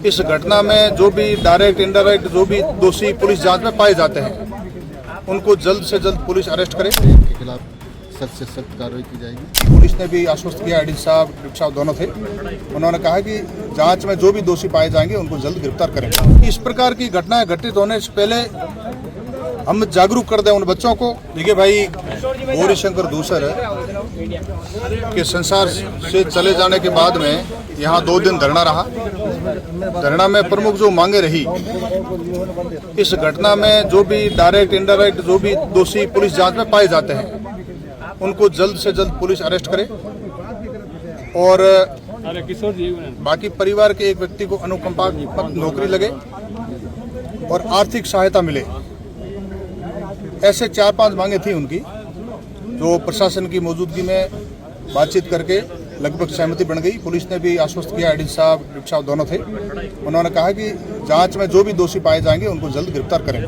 इस घटना में जो भी डायरेक्ट इनडायरेक्ट जो भी दोषी पुलिस जांच में पाए जाते हैं उनको जल्द से जल्द पुलिस अरेस्ट करे, इनके खिलाफ सख्त से सख्त कार्रवाई की जाएगी। पुलिस ने भी आश्वस्त किया, एडीजी साहब डिप्टी साहब दोनों थे, उन्होंने कहा कि जांच में जो भी दोषी पाए जाएंगे उनको जल्द गिरफ्तार करेंगे। इस प्रकार की घटनाएं घटित होने से पहले हम जागरूक कर दें उन बच्चों को। देखिए भाई, गौरीशंकर दूसर के संसार से चले जाने के बाद में यहाँ 2 दिन धरना रहा। धरना में प्रमुख जो मांगे रही, इस घटना में जो भी डायरेक्ट इनडायरेक्ट जो भी दोषी पुलिस जांच में पाए जाते हैं उनको जल्द से जल्द पुलिस अरेस्ट करे और बाकी परिवार के एक व्यक्ति को अनुकंपात्मक नौकरी लगे और आर्थिक सहायता मिले। ऐसे 4-5 मांगे थी उनकी, जो प्रशासन की मौजूदगी में बातचीत करके लगभग सहमति बन गई। पुलिस ने भी आश्वस्त किया, एडीजी साहब डिप्टी साहब दोनों थे, उन्होंने कहा कि जांच में जो भी दोषी पाए जाएंगे उनको जल्द गिरफ्तार करेंगे।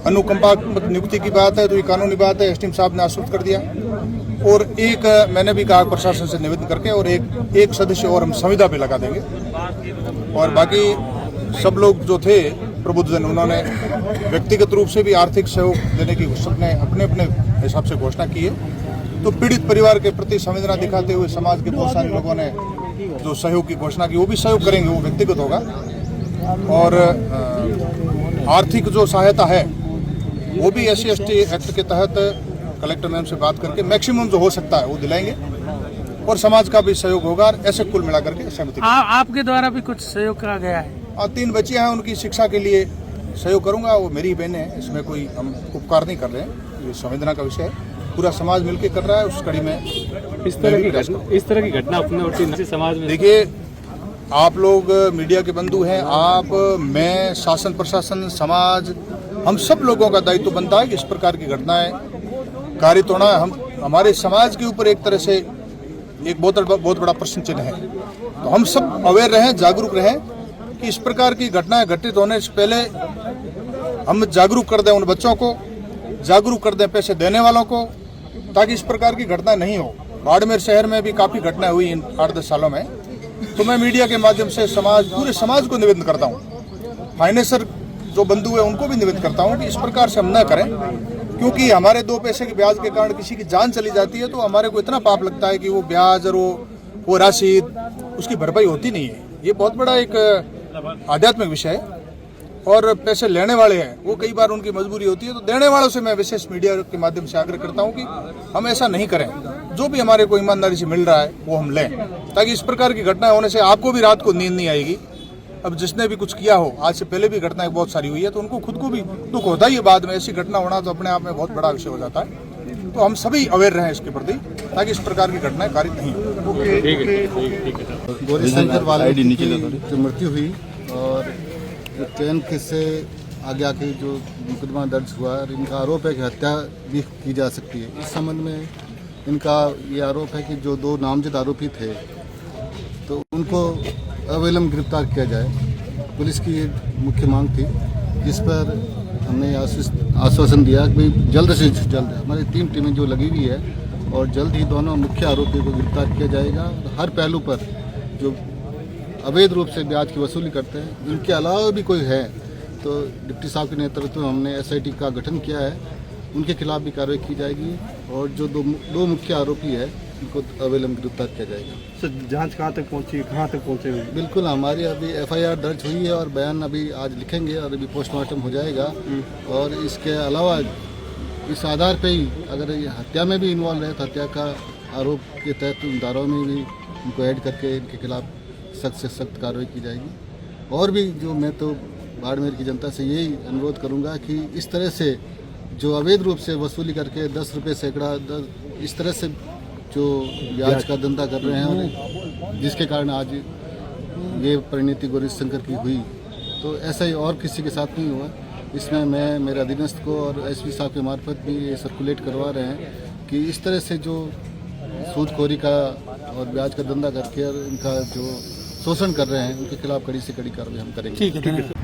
अनुकंपात्मक नियुक्ति की बात है तो ये कानूनी बात है, एसडीएम साहब ने आश्वस्त कर दिया। और एक मैंने भी कहा प्रशासन से निवेदन करके, और एक सदस्य और हम संविदा पे लगा देंगे। और बाकी सब लोग जो थे प्रबुद्धजन, उन्होंने व्यक्तिगत रूप से भी आर्थिक सहयोग देने की सबने अपने अपने हिसाब से घोषणा की है। तो पीड़ित परिवार के प्रति संवेदना दिखाते हुए समाज के बहुत सारे लोगों ने जो सहयोग की घोषणा की, वो भी सहयोग करेंगे, वो व्यक्तिगत होगा। और आर्थिक जो सहायता है वो भी SC/ST एक्ट के तहत कलेक्टर मैम से बात करके मैक्सिमम जो हो सकता है वो दिलाएंगे और समाज का भी सहयोग होगा। ऐसे कुल मिलाकर के सहमति आपके द्वारा भी कुछ सहयोग करा गया है। 3 बच्चियां हैं, उनकी शिक्षा के लिए सहयोग करूंगा। वो मेरी बहनें हैं, इसमें कोई हम उपकार नहीं कर रहे हैं, ये संवेदना का विषय है, पूरा समाज मिलकर कर रहा है। उस कड़ी में इस तरह की घटना अपने समाज में, देखिए आप लोग मीडिया के बंधु हैं, आप, मैं, शासन प्रशासन, समाज, हम सब लोगों का दायित्व बनता है कि इस प्रकार की घटनाएं कारित होना हमारे समाज के ऊपर एक तरह से एक बहुत बड़ा प्रश्न चिन्ह है। तो हम सब अवेयर रहें, जागरूक रहें कि इस प्रकार की घटनाएं घटित होने से पहले हम जागरूक कर दें उन बच्चों को, जागरूक कर दें पैसे देने वालों को, ताकि इस प्रकार की घटना नहीं हो। बाड़मेर शहर में भी काफ़ी घटनाएं हुई इन 8-10 सालों में। तो मैं मीडिया के माध्यम से पूरे समाज को निवेदन करता हूँ, फाइनेंसर जो बंधु है उनको भी निवेदन करता हूँ कि इस प्रकार से हम न करें, क्योंकि हमारे 2 पैसे के ब्याज के कारण किसी की जान चली जाती है तो हमारे को इतना पाप लगता है कि वो ब्याज और वो राशि उसकी भरपाई होती नहीं है। ये बहुत बड़ा एक आध्यात्मिक विषय है। और पैसे लेने वाले हैं वो कई बार उनकी मजबूरी होती है, तो देने वालों से मैं विशेष मीडिया के माध्यम से आग्रह करता हूँ कि हम ऐसा नहीं करें। जो भी हमारे को ईमानदारी से मिल रहा है वो हम लें, ताकि इस प्रकार की घटनाएं होने से आपको भी रात को नींद नहीं आएगी। अब जिसने भी कुछ किया हो, आज से पहले भी घटनाएं बहुत सारी हुई है, तो उनको खुद को भी दुख होता ही है। बाद में ऐसी घटना होना तो अपने आप में बहुत बड़ा विषय हो जाता है। तो हम सभी अवेयर रहें इसके प्रति, ताकि इस प्रकार की घटनाएं कारित नहीं हो। गौरीशंकर वाले की जो मृत्यु हुई और जो ट्रेन से आगे आके जो मुकदमा दर्ज हुआ, इनका आरोप है कि हत्या भी की जा सकती है। इस संबंध में इनका ये आरोप है कि जो 2 नामजद आरोपी थे तो उनको अविलंब गिरफ्तार किया जाए। पुलिस की ये मुख्य मांग थी, जिस पर हमने आश्वासन दिया कि जल्द से जल्द हमारी 3 टीमें जो लगी हुई है और जल्द ही दोनों मुख्य आरोपियों को गिरफ्तार किया जाएगा। हर पहलू पर जो अवैध रूप से ब्याज की वसूली करते हैं, इनके अलावा भी कोई है तो डिप्टी साहब के नेतृत्व में हमने SIT का गठन किया है, उनके खिलाफ भी कार्रवाई की जाएगी और जो दो मुख्य आरोपी है उनको अविलंब गिरफ्तार किया जाएगा। सर, जांच कहाँ तक पहुँची, कहाँ तक पहुँचे हुए? बिल्कुल, हमारी अभी FIR दर्ज हुई है और बयान अभी आज लिखेंगे और अभी पोस्टमार्टम हो जाएगा। और इसके अलावा इस आधार पे ही अगर ये हत्या में भी इन्वॉल्व है तो हत्या का आरोप के तहत उन धाराओं में भी उनको ऐड करके इनके खिलाफ सख्त से सख्त कार्रवाई की जाएगी। और भी जो मैं तो बाड़मेर की जनता से यही अनुरोध करूंगा कि इस तरह से जो अवैध रूप से वसूली करके 10 रुपये सैकड़ा इस तरह से जो ब्याज का धंधा कर रहे हैं और जिसके कारण आज ये परिणति गौरीशंकर की हुई, तो ऐसा ही और किसी के साथ नहीं हुआ। इसमें मैं मेरे अधीनस्थ को और SP साहब के मार्फत भी ये सर्कुलेट करवा रहे हैं कि इस तरह से जो सूदखोरी का और ब्याज का धंधा करके और इनका जो शोषण कर रहे हैं उनके खिलाफ कड़ी से कड़ी कार्रवाई हम करेंगे। ठीक है।